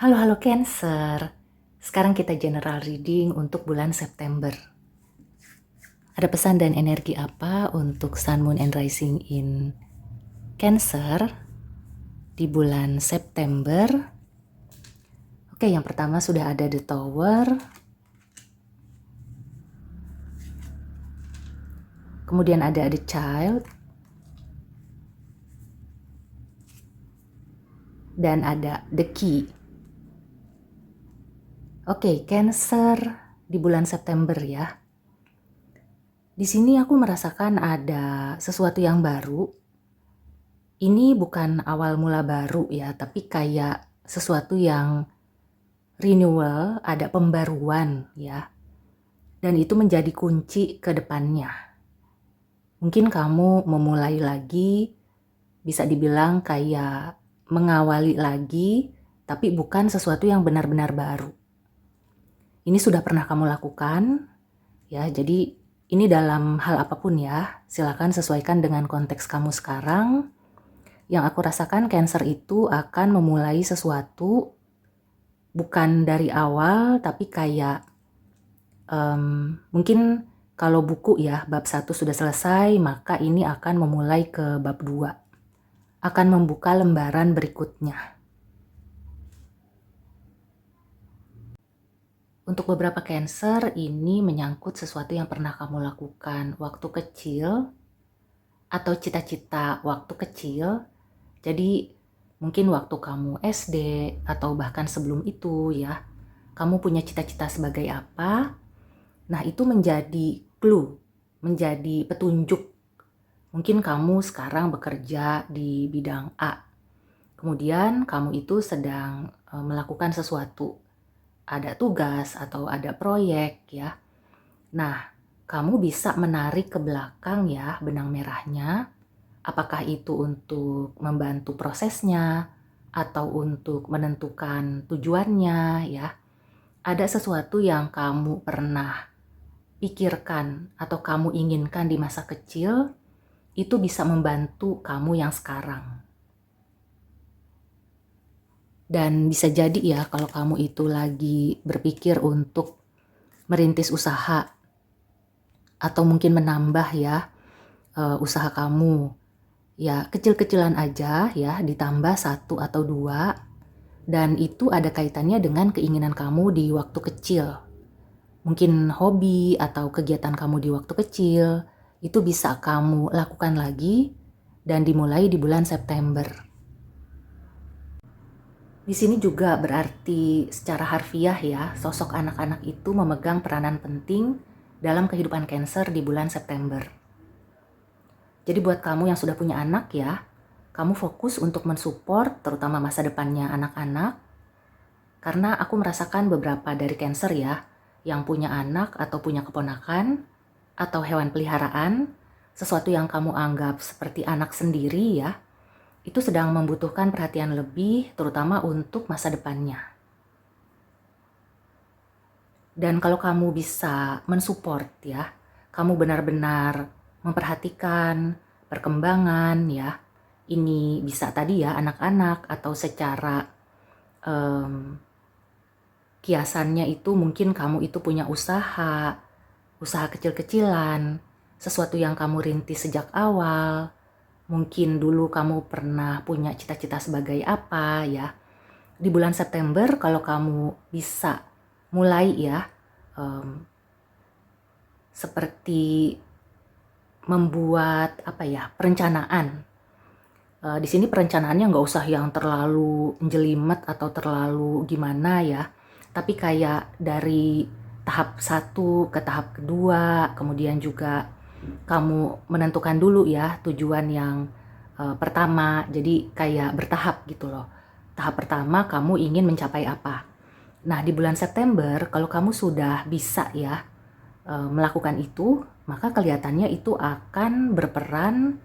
Halo halo Cancer. Sekarang kita general reading untuk bulan September. Ada pesan dan energi apa untuk Sun, Moon, and Rising in Cancer di bulan September? Oke, yang pertama sudah ada The Tower. Kemudian ada The Child. Dan ada The Key. Oke, Cancer di bulan September ya. Di sini aku merasakan ada sesuatu yang baru. Ini bukan awal mula baru ya, tapi kayak sesuatu yang renewal, ada pembaruan ya. Dan itu menjadi kunci ke depannya. Mungkin kamu memulai lagi, bisa dibilang kayak mengawali lagi, tapi bukan sesuatu yang benar-benar baru. Ini sudah pernah kamu lakukan, ya. Jadi ini dalam hal apapun ya, silakan sesuaikan dengan konteks kamu sekarang. Yang aku rasakan Cancer itu akan memulai sesuatu bukan dari awal, tapi kayak mungkin kalau buku ya, bab 1 sudah selesai, maka ini akan memulai ke bab 2. Akan membuka lembaran berikutnya. Untuk beberapa Cancer, ini menyangkut sesuatu yang pernah kamu lakukan waktu kecil, atau cita-cita waktu kecil. Jadi mungkin waktu kamu SD, atau bahkan sebelum itu ya, kamu punya cita-cita sebagai apa. Nah, itu menjadi clue, menjadi petunjuk. Mungkin kamu sekarang bekerja di bidang A. Kemudian kamu itu sedang melakukan sesuatu. Ada tugas atau ada proyek ya. Nah, kamu bisa menarik ke belakang ya benang merahnya. Apakah itu untuk membantu prosesnya atau untuk menentukan tujuannya ya. Ada sesuatu yang kamu pernah pikirkan atau kamu inginkan di masa kecil, itu bisa membantu kamu yang sekarang. Dan bisa jadi ya kalau kamu itu lagi berpikir untuk merintis usaha atau mungkin menambah ya usaha kamu. Ya kecil-kecilan aja ya, ditambah 1 atau 2, dan itu ada kaitannya dengan keinginan kamu di waktu kecil. Mungkin hobi atau kegiatan kamu di waktu kecil, itu bisa kamu lakukan lagi dan dimulai di bulan September. Di sini juga berarti secara harfiah ya, sosok anak-anak itu memegang peranan penting dalam kehidupan Cancer di bulan September. Jadi buat kamu yang sudah punya anak ya, kamu fokus untuk mensupport terutama masa depannya anak-anak. Karena aku merasakan beberapa dari Cancer ya, yang punya anak atau punya keponakan atau hewan peliharaan, sesuatu yang kamu anggap seperti anak sendiri ya, itu sedang membutuhkan perhatian lebih terutama untuk masa depannya. Dan kalau kamu bisa mensupport ya, kamu benar-benar memperhatikan perkembangan ya, ini bisa tadi ya anak-anak atau secara kiasannya itu mungkin kamu itu punya usaha kecil-kecilan, sesuatu yang kamu rintis sejak awal. Mungkin dulu kamu pernah punya cita-cita sebagai apa ya. Di bulan September kalau kamu bisa mulai ya, seperti membuat apa ya, perencanaan. Di sini perencanaannya nggak usah yang terlalu jelimet atau terlalu gimana ya. Tapi kayak dari tahap 1 ke tahap kedua, kemudian juga kamu menentukan dulu ya tujuan yang pertama. Jadi kayak bertahap gitu loh. Tahap pertama kamu ingin mencapai apa. Nah di bulan September kalau kamu sudah bisa ya melakukan itu, maka kelihatannya itu akan berperan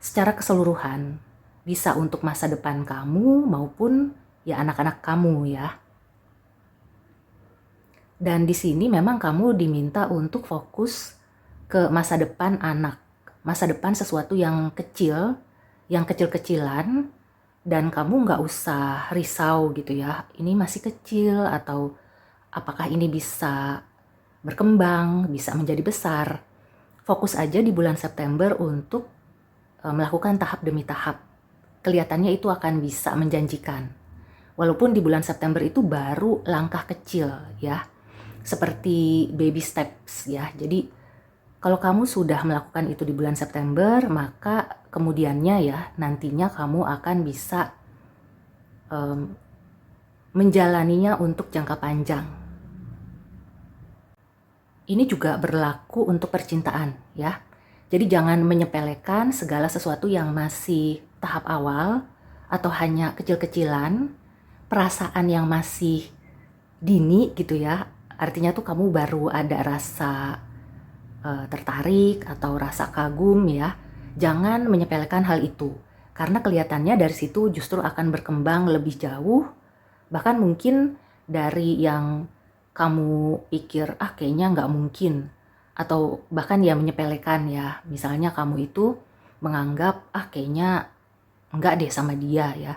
secara keseluruhan. Bisa untuk masa depan kamu maupun ya anak-anak kamu ya. Dan di sini memang kamu diminta untuk fokus ke masa depan anak. Masa depan sesuatu yang kecil, yang kecil-kecilan, Dan kamu nggak usah risau gitu ya, ini masih kecil atau apakah ini bisa berkembang, bisa menjadi besar. Fokus aja di bulan September untuk melakukan tahap demi tahap. Kelihatannya itu akan bisa menjanjikan. Walaupun di bulan September itu baru langkah kecil ya, seperti baby steps ya. Jadi kalau kamu sudah melakukan itu di bulan September, maka kemudiannya ya nantinya kamu akan bisa menjalaninya untuk jangka panjang. Ini juga berlaku untuk percintaan ya. Jadi jangan menyepelekan segala sesuatu yang masih tahap awal atau hanya kecil-kecilan, perasaan yang masih dini gitu ya. Artinya tuh kamu baru ada rasa tertarik atau rasa kagum ya. Jangan menyepelekan hal itu. Karena kelihatannya dari situ justru akan berkembang lebih jauh. Bahkan mungkin dari yang kamu pikir, kayaknya nggak mungkin. Atau bahkan ya menyepelekan ya. Misalnya kamu itu menganggap, kayaknya nggak deh sama dia ya.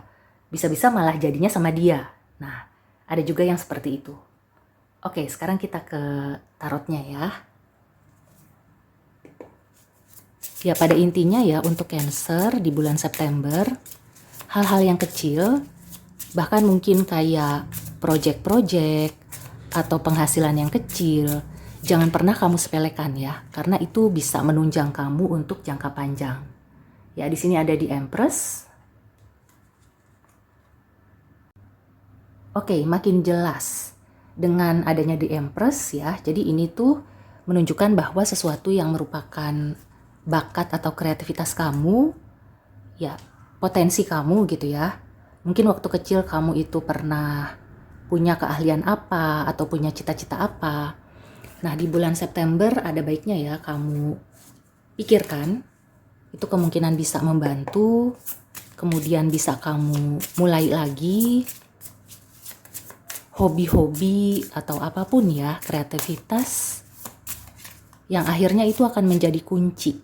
Bisa-bisa malah jadinya sama dia. Nah, ada juga yang seperti itu. Oke, sekarang kita ke tarotnya ya. Ya pada intinya ya untuk Cancer di bulan September, hal-hal yang kecil, bahkan mungkin kayak project-project atau penghasilan yang kecil, jangan pernah kamu sepelekan ya, karena itu bisa menunjang kamu untuk jangka panjang. Ya di sini ada di Empress. Oke, makin jelas dengan adanya di Empress ya. Jadi ini tuh menunjukkan bahwa sesuatu yang merupakan bakat atau kreativitas kamu, ya potensi kamu gitu ya. Mungkin waktu kecil kamu itu pernah punya keahlian apa atau punya cita-cita apa. Nah di bulan September ada baiknya ya kamu pikirkan, itu kemungkinan bisa membantu, kemudian bisa kamu mulai lagi hobi-hobi atau apapun ya, kreativitas yang akhirnya itu akan menjadi kunci.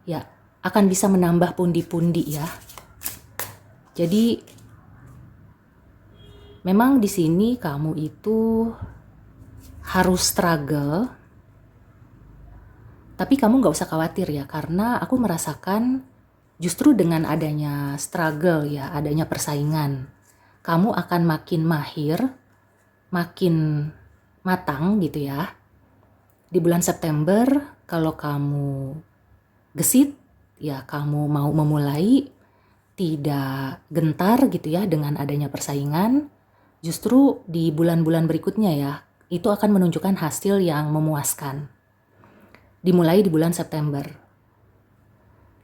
Ya, akan bisa menambah pundi-pundi ya. Jadi memang di sini kamu itu harus struggle, tapi kamu nggak usah khawatir ya, karena aku merasakan justru dengan adanya struggle ya, adanya persaingan, kamu akan makin mahir, makin matang gitu ya. Di bulan September kalau kamu gesit, ya kamu mau memulai, tidak gentar gitu ya dengan adanya persaingan, justru di bulan-bulan berikutnya ya, itu akan menunjukkan hasil yang memuaskan. Dimulai di bulan September.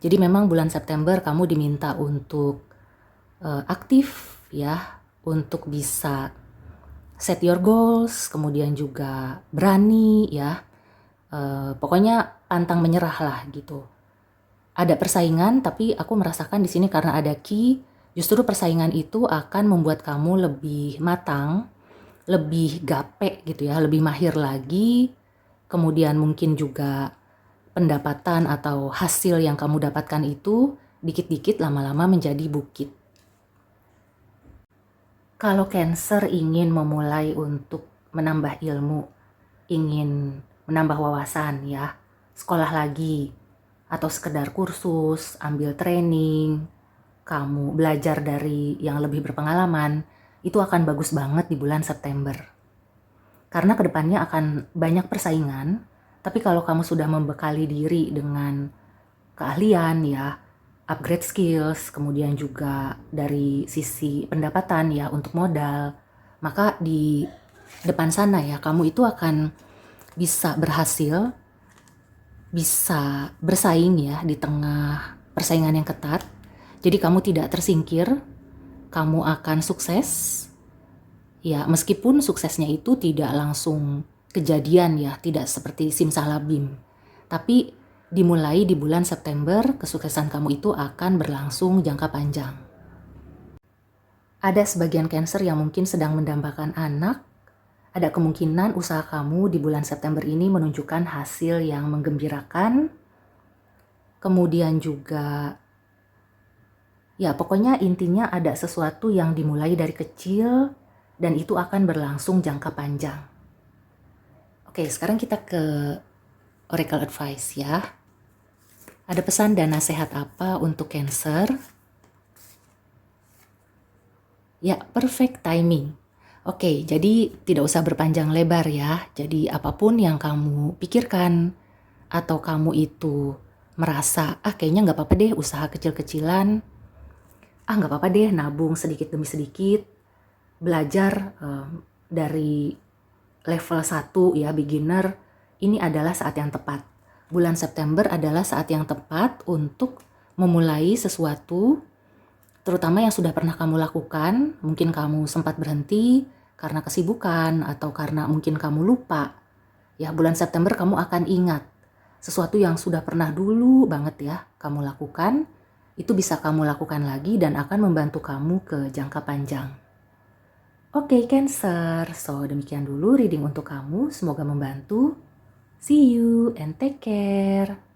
Jadi memang bulan September kamu diminta untuk aktif ya, untuk bisa set your goals, kemudian juga berani ya. Pokoknya pantang menyerah lah gitu. Ada persaingan, tapi aku merasakan di sini karena ada Ki, justru persaingan itu akan membuat kamu lebih matang, lebih gape gitu ya, lebih mahir lagi. Kemudian mungkin juga pendapatan atau hasil yang kamu dapatkan itu dikit-dikit lama-lama menjadi bukit. Kalau Cancer ingin memulai untuk menambah ilmu, ingin menambah wawasan ya, sekolah lagi, atau sekedar kursus, ambil training, kamu belajar dari yang lebih berpengalaman, itu akan bagus banget di bulan September. Karena kedepannya akan banyak persaingan, tapi kalau kamu sudah membekali diri dengan keahlian ya, upgrade skills, kemudian juga dari sisi pendapatan ya untuk modal, maka di depan sana ya kamu itu akan bisa berhasil, bisa bersaing ya di tengah persaingan yang ketat. Jadi kamu tidak tersingkir, kamu akan sukses. Ya, meskipun suksesnya itu tidak langsung kejadian ya, tidak seperti simsalabim. Tapi dimulai di bulan September, kesuksesan kamu itu akan berlangsung jangka panjang. Ada sebagian Cancer yang mungkin sedang mendambakan anak. Ada kemungkinan usaha kamu di bulan September ini menunjukkan hasil yang menggembirakan. Kemudian juga Ya, pokoknya intinya ada sesuatu yang dimulai dari kecil dan itu akan berlangsung jangka panjang. Oke, sekarang kita ke Oracle Advice ya. Ada pesan dan nasihat apa untuk Cancer? Ya, perfect timing. Oke, jadi tidak usah berpanjang lebar ya. Jadi apapun yang kamu pikirkan atau kamu itu merasa, kayaknya nggak apa-apa deh usaha kecil-kecilan. Nggak apa-apa deh nabung sedikit demi sedikit. Belajar dari level 1 ya, beginner. Ini adalah saat yang tepat. Bulan September adalah saat yang tepat untuk memulai sesuatu, terutama yang sudah pernah kamu lakukan. Mungkin kamu sempat berhenti karena kesibukan atau karena mungkin kamu lupa. Ya, bulan September kamu akan ingat sesuatu yang sudah pernah dulu banget ya kamu lakukan. Itu bisa kamu lakukan lagi dan akan membantu kamu ke jangka panjang. Oke, Cancer. So, demikian dulu reading untuk kamu. Semoga membantu. See you and take care.